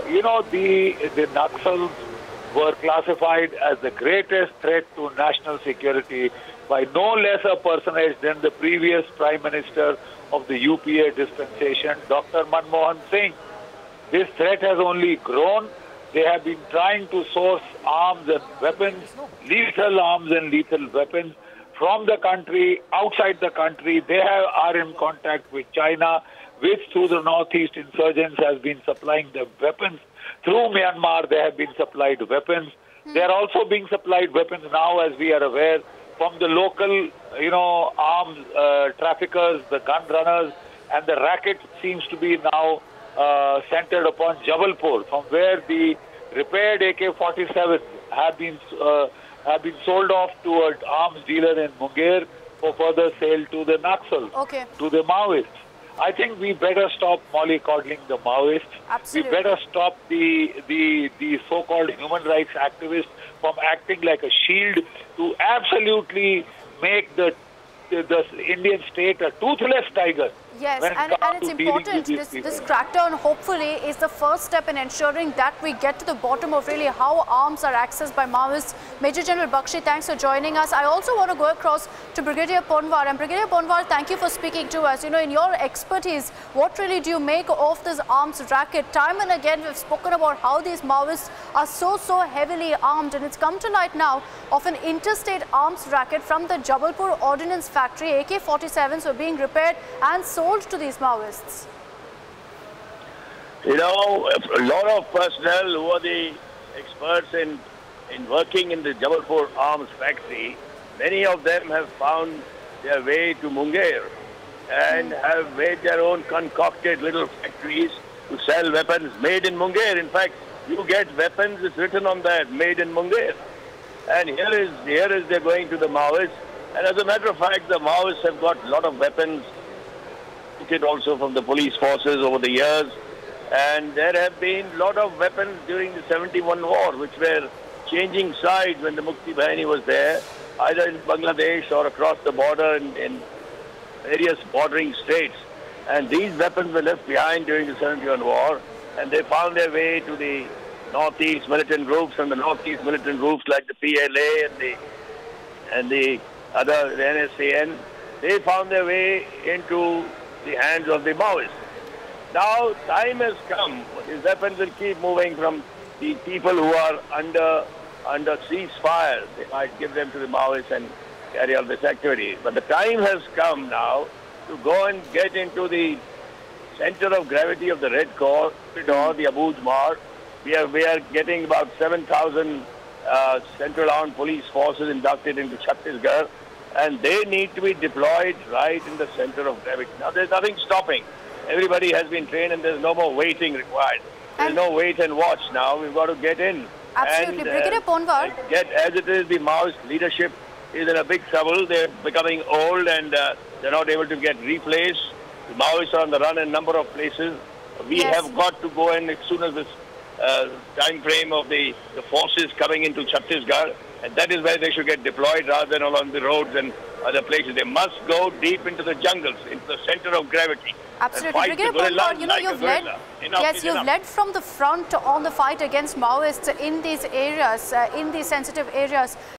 the Naxals were classified as the greatest threat to national security by no less a personage than the previous Prime Minister of the UPA dispensation, Dr. Manmohan Singh. This threat has only grown. They have been trying to source arms and weapons, lethal arms and lethal weapons from the country, outside the country. They are in contact with China, which through the Northeast insurgents has been supplying them weapons. Through Myanmar, they have been supplied weapons. They are also being supplied weapons now, as we are aware, from the local, arms traffickers, the gun runners, and the racket seems to be now centered upon Jabalpur, from where the repaired AK-47 have been sold off to an arms dealer in Munger for further sale to the Naxals, to the Maoists. I think we better stop mollycoddling the Maoists. Absolutely. We better stop the so-called human rights activists from acting like a shield to absolutely make the Indian state a toothless tiger. Yes, and it's important, this crackdown hopefully is the first step in ensuring that we get to the bottom of really how arms are accessed by Maoists. Major General Bakshi, thanks for joining us. I also want to go across to Brigadier Ponwar. And Brigadier Ponwar, thank you for speaking to us. In your expertise, what really do you make of this arms racket? Time and again, we've spoken about how these Maoists are so heavily armed. And it's come to light now of an interstate arms racket from the Jabalpur Ordnance Factory. AK-47s were being repaired and sold to these Maoists. A lot of personnel who are the experts in working in the Jabalpur arms factory, many of them have found their way to Munger and have made their own concocted little factories to sell weapons made in Munger. In fact, you get weapons, it's written on that, made in Munger. And here is they're going to the Maoists. And as a matter of fact, the Maoists have got a lot of weapons also from the police forces over the years, and there have been a lot of weapons during the 71 war which were changing sides when the Mukti Bahini was there, either in Bangladesh or across the border in various bordering states. And these weapons were left behind during the 71 war, and they found their way to the Northeast militant groups, and the Northeast militant groups like the PLA and the other, the NSCN, they found their way into the hands of the Maoists. Now, time has come. These weapons will keep moving from the people who are under ceasefire. They might give them to the Maoists and carry out this activity. But the time has come now to go and get into the center of gravity of the Red Corridor, the Abuj Mar. We are getting about 7,000 Central Armed Police Forces inducted into Chhattisgarh, and they need to be deployed right in the center of gravity. Now, there's nothing stopping. Everybody has been trained and there's no more waiting required. There's no wait and watch now. We've got to get in. Absolutely. And, Brigadier Ponwar. As it is, the Maoist leadership is in a big trouble. They're becoming old and they're not able to get replaced. The Maoists are on the run in a number of places. We have got to go in as soon as this time frame of the forces coming into Chhattisgarh, and that is where they should get deployed rather than along the roads and other places. They must go deep into the jungles, into the center of gravity. Absolutely. Brigadier Ponwar, you've led from the front on the fight against Maoists in these areas, in these sensitive areas.